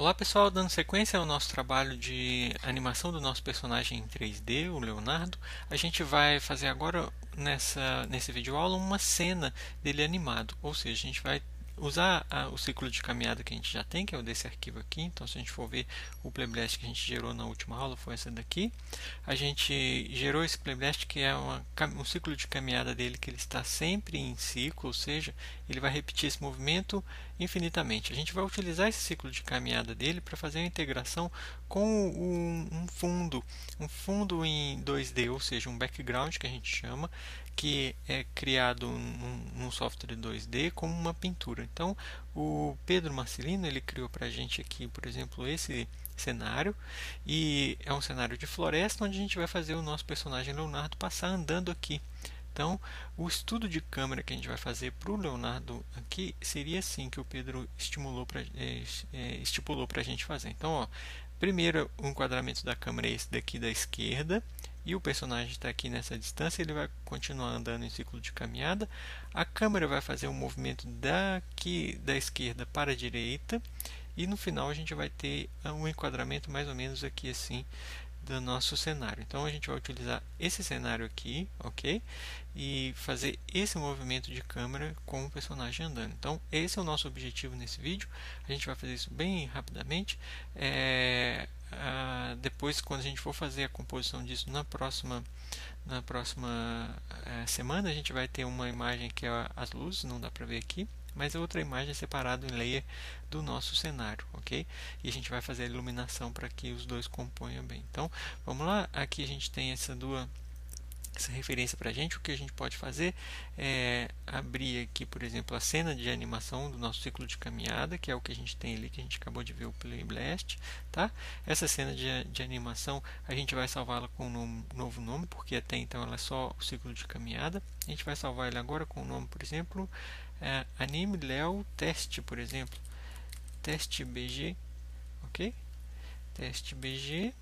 Olá pessoal, dando sequência ao nosso trabalho de animação do nosso personagem em 3D, o Leonardo, a gente vai fazer agora nesse vídeo aula uma cena dele animado, ou seja, a gente vai usar o ciclo de caminhada que a gente já tem, que é o desse arquivo aqui. Então, se a gente for ver o playblast que a gente gerou na última aula, foi essa daqui. A gente gerou esse playblast que é um ciclo de caminhada dele, que ele está sempre em ciclo, ou seja, ele vai repetir esse movimento infinitamente. A gente vai utilizar esse ciclo de caminhada dele para fazer a integração com um fundo em 2D, ou seja, um background que a gente chama, que é criado num software 2D como uma pintura. Então, o Pedro Marcelino ele criou para a gente aqui, por exemplo, esse cenário, e é um cenário de floresta onde a gente vai fazer o nosso personagem Leonardo passar andando aqui. Então, o estudo de câmera que a gente vai fazer para o Leonardo aqui seria assim que o Pedro estipulou para a gente fazer. Então, ó, primeiro o enquadramento da câmera é esse daqui da esquerda, e o personagem está aqui nessa distância, ele vai continuar andando em ciclo de caminhada. A câmera vai fazer um movimento daqui da esquerda para a direita, e no final a gente vai ter um enquadramento mais ou menos aqui assim do nosso cenário. Então a gente vai utilizar esse cenário aqui, ok? E fazer esse movimento de câmera com o personagem andando. Então esse é o nosso objetivo nesse vídeo. A gente vai fazer isso bem rapidamente. Depois, quando a gente for fazer a composição disso na próxima semana, a gente vai ter uma imagem que é as luzes, não dá para ver aqui, mas a outra imagem é separada em layer do nosso cenário, ok? E a gente vai fazer a iluminação para que os dois componham bem. Então, vamos lá. Aqui a gente tem essa referência para a gente. O que a gente pode fazer é abrir aqui, por exemplo, a cena de animação do nosso ciclo de caminhada, que é o que a gente tem ali, que a gente acabou de ver o Play Blast, tá? Essa cena de animação a gente vai salvá-la com um novo nome, porque até então ela é só o ciclo de caminhada. A gente vai salvar ele agora com o nome, por exemplo, Anime Leo Teste, por exemplo, Teste BG, ok? Teste BG.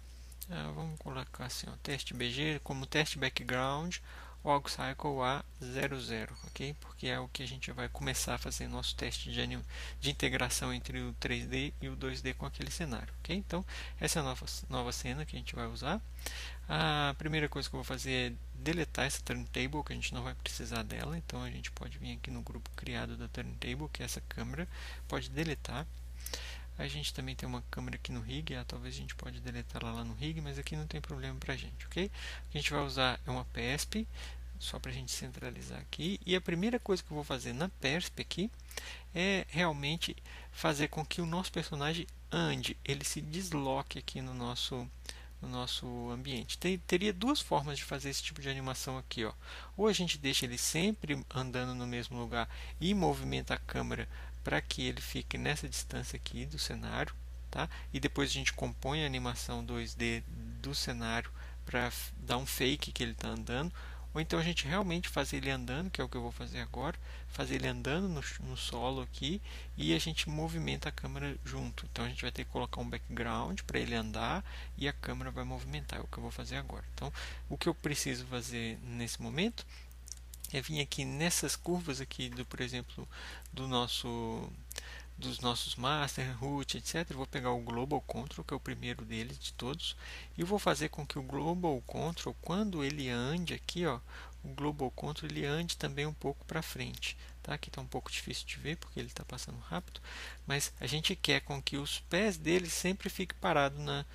Vamos colocar assim, ó, teste BG como teste background OgCycle A00, ok? Porque é o que a gente vai começar a fazer nosso teste de integração entre o 3D e o 2D com aquele cenário, ok? Então, essa é a nova cena que a gente vai usar. A primeira coisa que eu vou fazer é deletar essa turntable, que a gente não vai precisar dela. Então, a gente pode vir aqui no grupo criado da turntable, que é essa câmera, pode deletar. A gente também tem uma câmera aqui no rig, talvez a gente pode deletar ela lá no rig, mas aqui não tem problema pra gente, ok? O que a gente vai usar é uma PESP, só para a gente centralizar aqui. E a primeira coisa que eu vou fazer na PESP aqui é realmente fazer com que o nosso personagem ande, ele se desloque aqui no nosso ambiente. Teria duas formas de fazer esse tipo de animação aqui, ó. Ou a gente deixa ele sempre andando no mesmo lugar e movimenta a câmera para que ele fique nessa distância aqui do cenário, tá? E depois a gente compõe a animação 2D do cenário para dar um fake que ele está andando. Ou então a gente realmente faz ele andando, que é o que eu vou fazer agora, fazer ele andando no solo aqui, e a gente movimenta a câmera junto. Então a gente vai ter que colocar um background para ele andar e a câmera vai movimentar, é o que eu vou fazer agora. Então, o que eu preciso fazer nesse momento é vir aqui nessas curvas aqui, por exemplo, dos nossos master, root, etc. Eu vou pegar o Global Control, que é o primeiro deles de todos, e vou fazer com que o Global Control, quando ele ande aqui, ó, o Global Control ele ande também um pouco para frente. Tá? Aqui está um pouco difícil de ver porque ele está passando rápido, mas a gente quer com que os pés dele sempre fiquem parados na,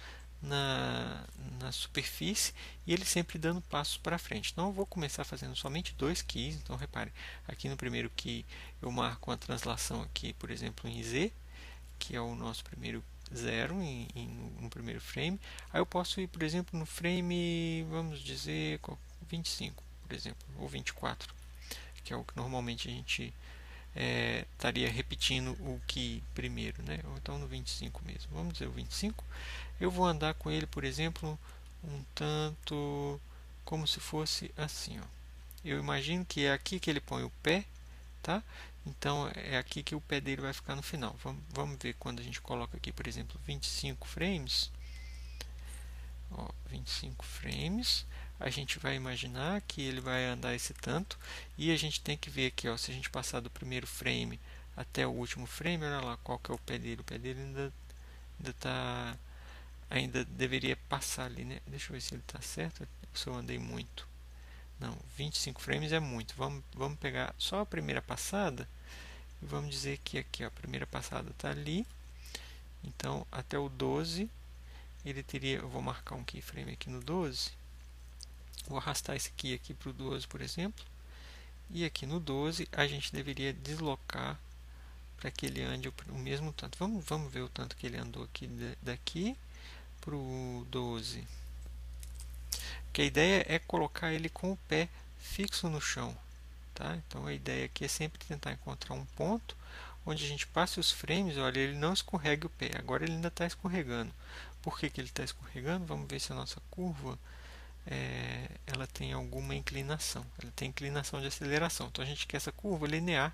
na superfície e ele sempre dando passos para frente. Então eu vou começar fazendo somente dois keys. Então repare, aqui no primeiro key eu marco uma translação aqui, por exemplo, em Z, que é o nosso primeiro zero no primeiro frame. Aí eu posso ir, por exemplo, no frame, vamos dizer, 25, por exemplo, ou 24, que é o que normalmente a gente estaria repetindo o que primeiro, né? Ou então no 25 mesmo. Vamos dizer o 25. Eu vou andar com ele, por exemplo, um tanto como se fosse assim, ó. Eu imagino que é aqui que ele põe o pé, tá? Então é aqui que o pé dele vai ficar no final. Vamos ver quando a gente coloca aqui, por exemplo, 25 frames. Ó, 25 frames. A gente vai imaginar que ele vai andar esse tanto e a gente tem que ver aqui, ó, se a gente passar do primeiro frame até o último frame, olha lá qual que é o pé dele. O pé dele ainda ainda deveria passar ali, né? Deixa eu ver se ele está certo, se eu andei muito. Não, 25 frames é muito. Vamos pegar só a primeira passada e vamos dizer que aqui ó, a primeira passada está ali. Então, até o 12, ele teria... Eu vou marcar um keyframe aqui no 12. Vou arrastar esse aqui para o 12, por exemplo. E aqui no 12, a gente deveria deslocar para que ele ande o mesmo tanto. Vamos ver o tanto que ele andou aqui daqui para o 12. Que a ideia é colocar ele com o pé fixo no chão. Tá? Então a ideia aqui é sempre tentar encontrar um ponto onde a gente passe os frames, olha, ele não escorregue o pé. Agora ele ainda está escorregando. Por que ele está escorregando? Vamos ver se a nossa curva ela tem alguma inclinação. Ela tem inclinação de aceleração. Então a gente quer essa curva linear.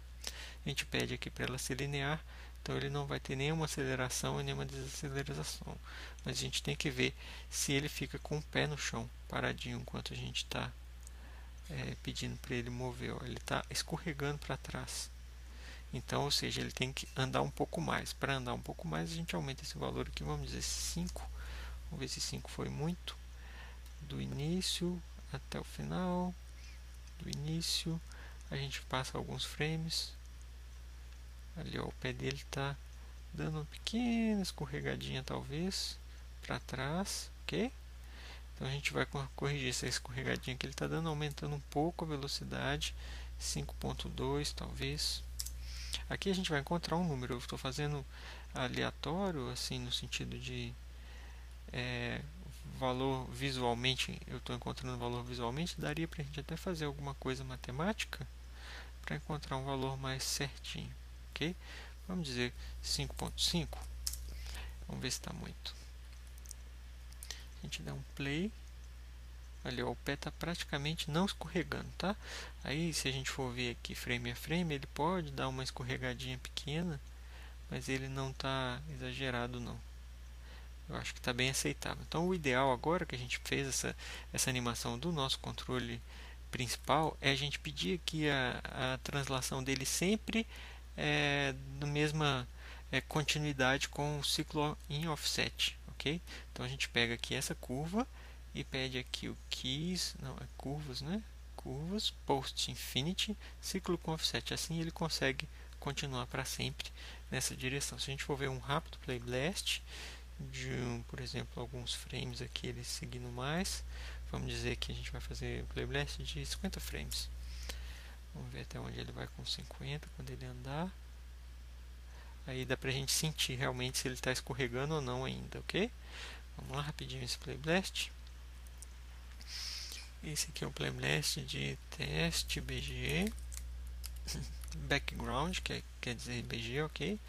A gente pede aqui para ela ser linear. Então ele não vai ter nenhuma aceleração e nenhuma desaceleração. Mas a gente tem que ver se ele fica com o pé no chão, paradinho, enquanto a gente está pedindo para ele mover. Ó, ele está escorregando para trás. Então, ou seja, ele tem que andar um pouco mais. Para andar um pouco mais, a gente aumenta esse valor aqui, vamos dizer 5. Vamos ver se 5 foi muito. Do início até o final. Do início, a gente passa alguns frames. Ali ó, o pé dele está dando uma pequena escorregadinha talvez para trás, ok? Então a gente vai corrigir essa escorregadinha que ele está dando, aumentando um pouco a velocidade, 5.2 talvez. Aqui a gente vai encontrar um número, eu estou fazendo aleatório, assim, no sentido de valor visualmente, eu estou encontrando valor visualmente, daria para a gente até fazer alguma coisa matemática para encontrar um valor mais certinho, ok? Vamos dizer 5.5, vamos ver se está muito. A gente dá um play. Ali ó, o pé está praticamente não escorregando, tá? Aí se a gente for ver aqui frame a frame, ele pode dar uma escorregadinha pequena, mas ele não está exagerado não. Eu acho que está bem aceitável. Então o ideal agora que a gente fez essa animação do nosso controle principal é a gente pedir aqui a translação dele sempre na mesma continuidade com o ciclo em offset, ok? Então a gente pega aqui essa curva e pede aqui o keys, não, é curvas, né? Curvas, post infinity, ciclo com offset. Assim ele consegue continuar para sempre nessa direção. Se a gente for ver um rápido play blast de, por exemplo, alguns frames aqui, ele seguindo mais, vamos dizer que a gente vai fazer play blast de 50 frames. Vamos ver até onde ele vai com 50 quando ele andar. Aí dá pra gente sentir realmente se ele está escorregando ou não ainda, ok? Vamos lá rapidinho esse play blast. Esse aqui é o play blast de teste BG background, que quer dizer BG, ok?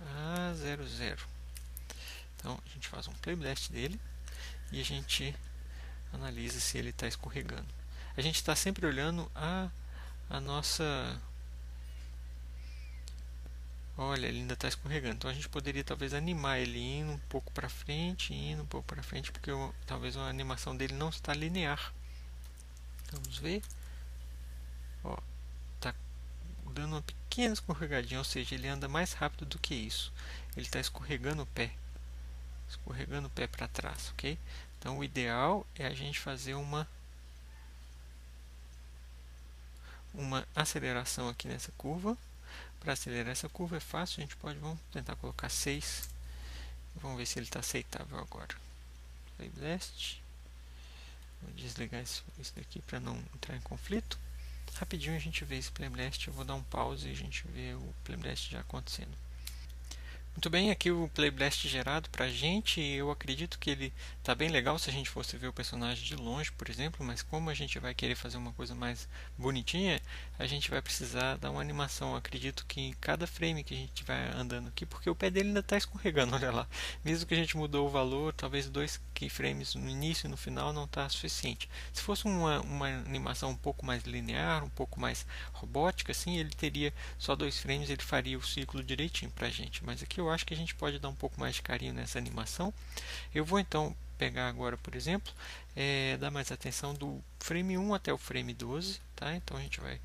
A00. Então a gente faz um play blast dele e a gente analisa se ele está escorregando. A gente está sempre olhando a nossa... Olha, ele ainda está escorregando. Então a gente poderia talvez animar ele indo um pouco para frente, indo um pouco para frente, porque talvez a animação dele não está linear. Vamos ver. Ó, tá dando uma pequena escorregadinha, ou seja, ele anda mais rápido do que isso. Ele está escorregando o pé para trás, ok? Então o ideal é a gente fazer uma aceleração aqui nessa curva. Para acelerar essa curva é fácil, a gente pode, vamos tentar colocar 6. Vamos ver se ele está aceitável agora. Play blast. Vou desligar isso daqui para não entrar em conflito. Rapidinho a gente vê esse play blast. Eu vou dar um pause e a gente vê o play blast já acontecendo. Muito bem, aqui o play blast gerado para a gente. Eu acredito que ele está bem legal se a gente fosse ver o personagem de longe, por exemplo, mas como a gente vai querer fazer uma coisa mais bonitinha, a gente vai precisar dar uma animação. Eu acredito que em cada frame que a gente vai andando aqui, porque o pé dele ainda está escorregando, olha lá. Mesmo que a gente mudou o valor, talvez 2 keyframes no início e no final não está suficiente. Se fosse uma animação um pouco mais linear, um pouco mais robótica, assim, ele teria só 2 frames, ele faria o ciclo direitinho para a gente. Mas aqui eu acho que a gente pode dar um pouco mais de carinho nessa animação. Eu vou então pegar agora, por exemplo, dar mais atenção do frame 1 até o frame 12, tá? Então a gente vai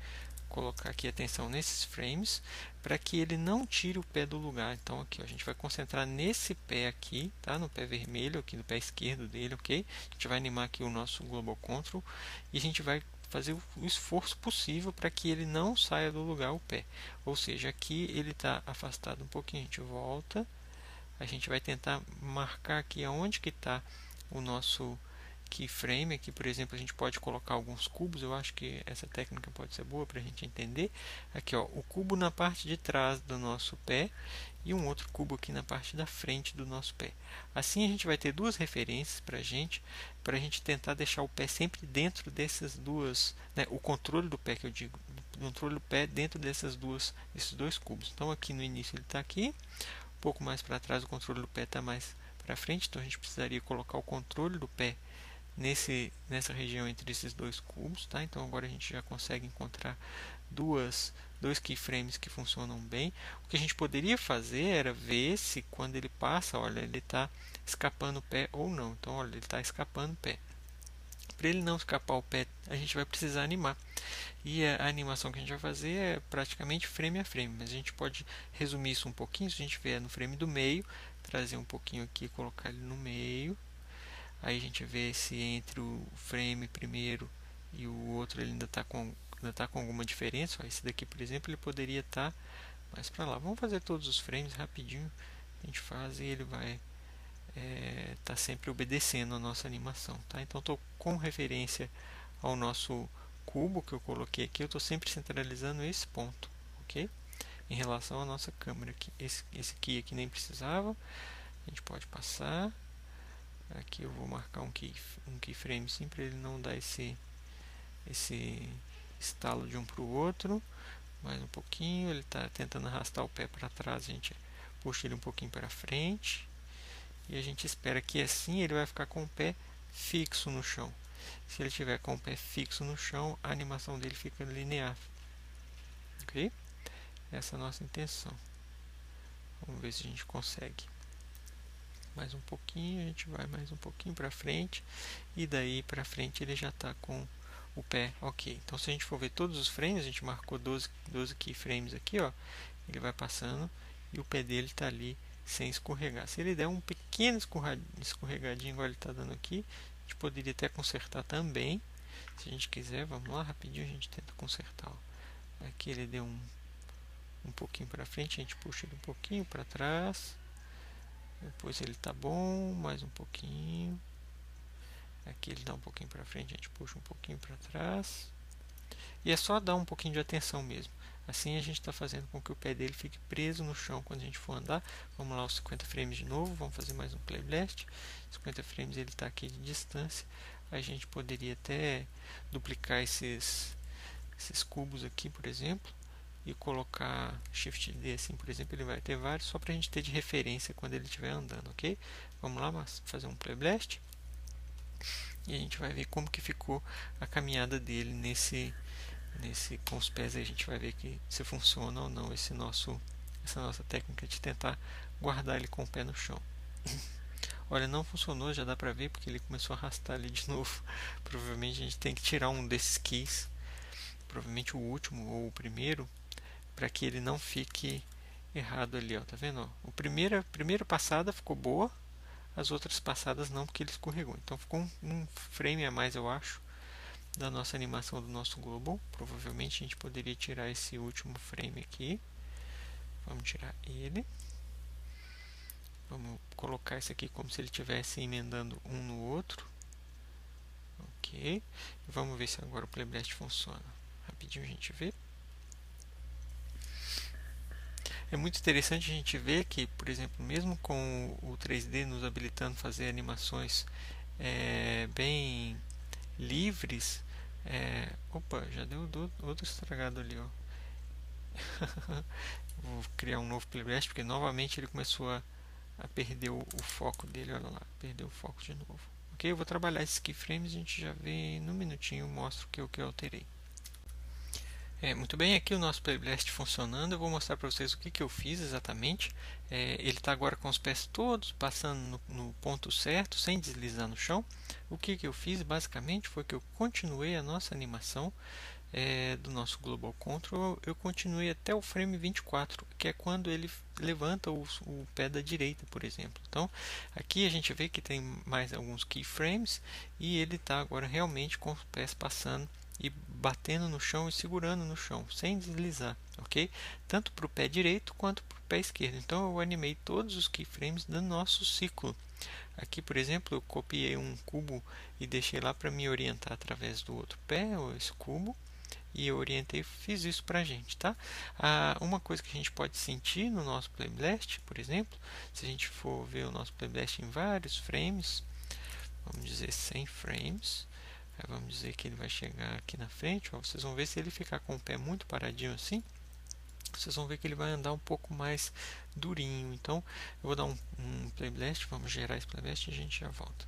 colocar aqui atenção nesses frames para que ele não tire o pé do lugar. Então aqui, ó, a gente vai concentrar nesse pé aqui, tá? No pé vermelho aqui, no pé esquerdo dele, ok? A gente vai animar aqui o nosso Global Control e a gente vai fazer o esforço possível para que ele não saia do lugar o pé. Ou seja, aqui ele está afastado um pouquinho, a gente volta, a gente vai tentar marcar aqui aonde que está o nosso keyframe. Aqui, por exemplo, a gente pode colocar alguns cubos. Eu acho que essa técnica pode ser boa para a gente entender. Aqui, ó, o cubo na parte de trás do nosso pé e um outro cubo aqui na parte da frente do nosso pé. Assim a gente vai ter duas referências para a gente tentar deixar o pé sempre dentro dessas duas, né, o controle do pé que eu digo, o controle do pé dentro desses dois cubos. Então aqui no início ele está aqui, um pouco mais para trás o controle do pé está mais para frente, então a gente precisaria colocar o controle do pé nessa região entre esses dois cubos, tá? Então agora a gente já consegue encontrar dois keyframes que funcionam bem. O que a gente poderia fazer era ver se quando ele passa, olha, ele está escapando o pé ou não. Então, olha, ele está escapando o pé. Para ele não escapar o pé, a gente vai precisar animar. E a animação que a gente vai fazer é praticamente frame a frame, mas a gente pode resumir isso um pouquinho. Se a gente vier no frame do meio, trazer um pouquinho aqui, colocar ele no meio. Aí a gente vê se entre o frame primeiro e o outro ele ainda está com alguma diferença. Ó, esse daqui, por exemplo, ele poderia estar mais para lá. Vamos fazer todos os frames rapidinho. A gente faz e ele vai estar sempre obedecendo a nossa animação. Tá? Então, estou com referência ao nosso cubo que eu coloquei aqui. Eu estou sempre centralizando esse ponto, ok? Em relação à nossa câmera aqui. Esse key aqui nem precisava. A gente pode passar. Aqui eu vou marcar um keyframe sim, para ele não dar esse estalo de um para o outro. Mais um pouquinho, ele está tentando arrastar o pé para trás, a gente puxa ele um pouquinho para frente. E a gente espera que assim ele vai ficar com o pé fixo no chão. Se ele tiver com o pé fixo no chão, a animação dele fica linear. Ok? Essa é a nossa intenção. Vamos ver se a gente consegue. Mais um pouquinho, a gente vai mais um pouquinho para frente e daí para frente ele já está com o pé ok. Então se a gente for ver todos os frames, a gente marcou 12 keyframes aqui, ó, ele vai passando e o pé dele está ali sem escorregar. Se ele der um pequeno escorregadinho igual ele está dando aqui, a gente poderia até consertar também, se a gente quiser. Vamos lá, rapidinho a gente tenta consertar. Ó. Aqui ele deu um pouquinho para frente, a gente puxa ele um pouquinho para trás. Depois ele tá bom, mais um pouquinho. Aqui ele dá um pouquinho para frente, a gente puxa um pouquinho para trás. E é só dar um pouquinho de atenção mesmo. Assim a gente está fazendo com que o pé dele fique preso no chão quando a gente for andar. Vamos lá, os 50 frames de novo. Vamos fazer mais um play blast. 50 frames ele está aqui de distância. A gente poderia até duplicar esses cubos aqui, por exemplo. E colocar Shift D assim, por exemplo, ele vai ter vários, só para a gente ter de referência quando ele estiver andando, ok? Vamos lá, fazer um Play Blast e a gente vai ver como que ficou a caminhada dele com os pés. Aí a gente vai ver que se funciona ou não essa nossa técnica de tentar guardar ele com o pé no chão. Olha, não funcionou, já dá para ver porque ele começou a arrastar ali de novo. Provavelmente a gente tem que tirar um desses keys, provavelmente o último ou o primeiro, para que ele não fique errado ali, ó, tá vendo? Ó? A primeira passada ficou boa, as outras passadas não, porque ele escorregou. Então ficou um frame a mais, eu acho, da nossa animação do nosso Global. Provavelmente a gente poderia tirar esse último frame aqui. Vamos tirar ele. Vamos colocar esse aqui como se ele estivesse emendando um no outro. Ok. Vamos ver se agora o Playblast funciona. Rapidinho a gente vê. É muito interessante a gente ver que, por exemplo, mesmo com o 3D nos habilitando a fazer animações bem livres, opa, já deu outro estragado ali, ó. Vou criar um novo playblast porque novamente ele começou a perder o foco dele, olha lá, perdeu o foco de novo. Ok, eu vou trabalhar esses keyframes e a gente já vê no minutinho, mostro o que eu alterei. Muito bem, aqui o nosso Playblast funcionando. Eu vou mostrar para vocês o que eu fiz exatamente. Ele está agora com os pés todos passando no ponto certo, sem deslizar no chão. O que eu fiz basicamente foi que eu continuei a nossa animação do nosso Global Control, eu continue até o frame 24, que é quando ele levanta o pé da direita, por exemplo. Então, aqui a gente vê que tem mais alguns keyframes e ele está agora realmente com os pés passando e batendo no chão e segurando no chão, sem deslizar, ok? Tanto para o pé direito quanto para o pé esquerdo. Então, eu animei todos os keyframes do nosso ciclo. Aqui, por exemplo, eu copiei um cubo e deixei lá para me orientar através do outro pé, ou esse cubo, e eu orientei, fiz isso para a gente, tá? Uma coisa que a gente pode sentir no nosso Playblast, por exemplo, se a gente for ver o nosso Playblast em vários frames, vamos dizer 100 frames, vamos dizer que ele vai chegar aqui na frente, ó, vocês vão ver se ele ficar com o pé muito paradinho assim, vocês vão ver que ele vai andar um pouco mais durinho. Então, eu vou dar um Playblast, vamos gerar esse Playblast e a gente já volta.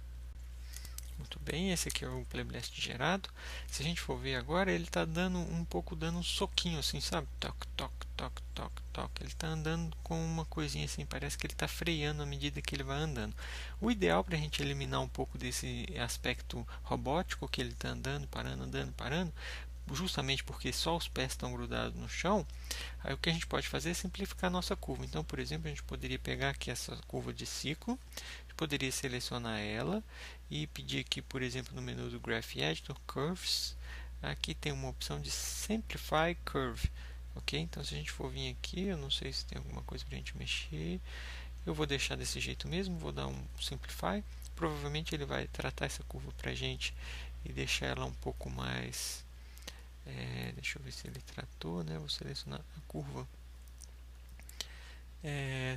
Muito bem, esse aqui é o Playblast gerado. Se a gente for ver agora, ele está dando um soquinho assim, sabe? Toc, toc, toc, toc, toc. Ele está andando com uma coisinha assim, parece que ele está freando à medida que ele vai andando. O ideal para a gente eliminar um pouco desse aspecto robótico que ele está andando, parando, justamente porque só os pés estão grudados no chão, aí o que a gente pode fazer é simplificar a nossa curva. Então, por exemplo, a gente poderia pegar aqui essa curva de ciclo, poderia selecionar ela e pedir aqui, por exemplo, no menu do Graph Editor, Curves, aqui tem uma opção de Simplify Curve, ok? Então, se a gente for vir aqui, eu não sei se tem alguma coisa para a gente mexer, eu vou deixar desse jeito mesmo, vou dar um Simplify, provavelmente ele vai tratar essa curva para a gente e deixar ela um pouco mais, deixa eu ver se ele tratou, né? Vou selecionar a curva,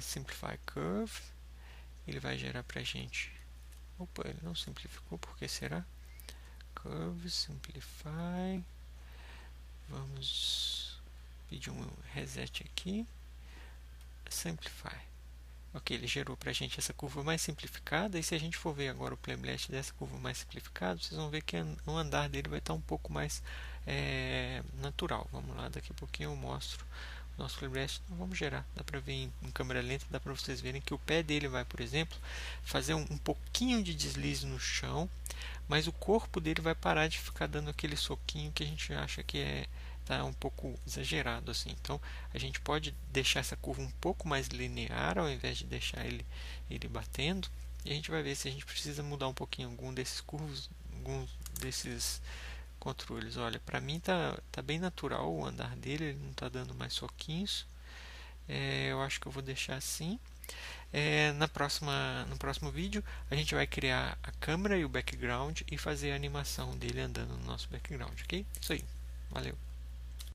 Simplify Curve, ele vai gerar para a gente. Opa, ele não simplificou, por que será? Curve, Simplify. Vamos pedir um reset aqui. Simplify. Ok, ele gerou para a gente essa curva mais simplificada. E se a gente for ver agora o Playblast dessa curva mais simplificada, vocês vão ver que o andar dele vai estar um pouco mais natural. Vamos lá, daqui a pouquinho eu mostro nosso Playblast. Não vamos gerar, dá para ver em câmera lenta, dá para vocês verem que o pé dele vai, por exemplo, fazer um pouquinho de deslize no chão, mas o corpo dele vai parar de ficar dando aquele soquinho que a gente acha que tá um pouco exagerado assim. Então a gente pode deixar essa curva um pouco mais linear ao invés de deixar ele batendo, e a gente vai ver se a gente precisa mudar um pouquinho algum desses curvos, algum desses controles. Olha, para mim tá bem natural o andar dele, ele não está dando mais soquinhos. Eu acho que eu vou deixar assim. No próximo vídeo a gente vai criar a câmera e o background e fazer a animação dele andando no nosso background, ok? Isso aí, valeu!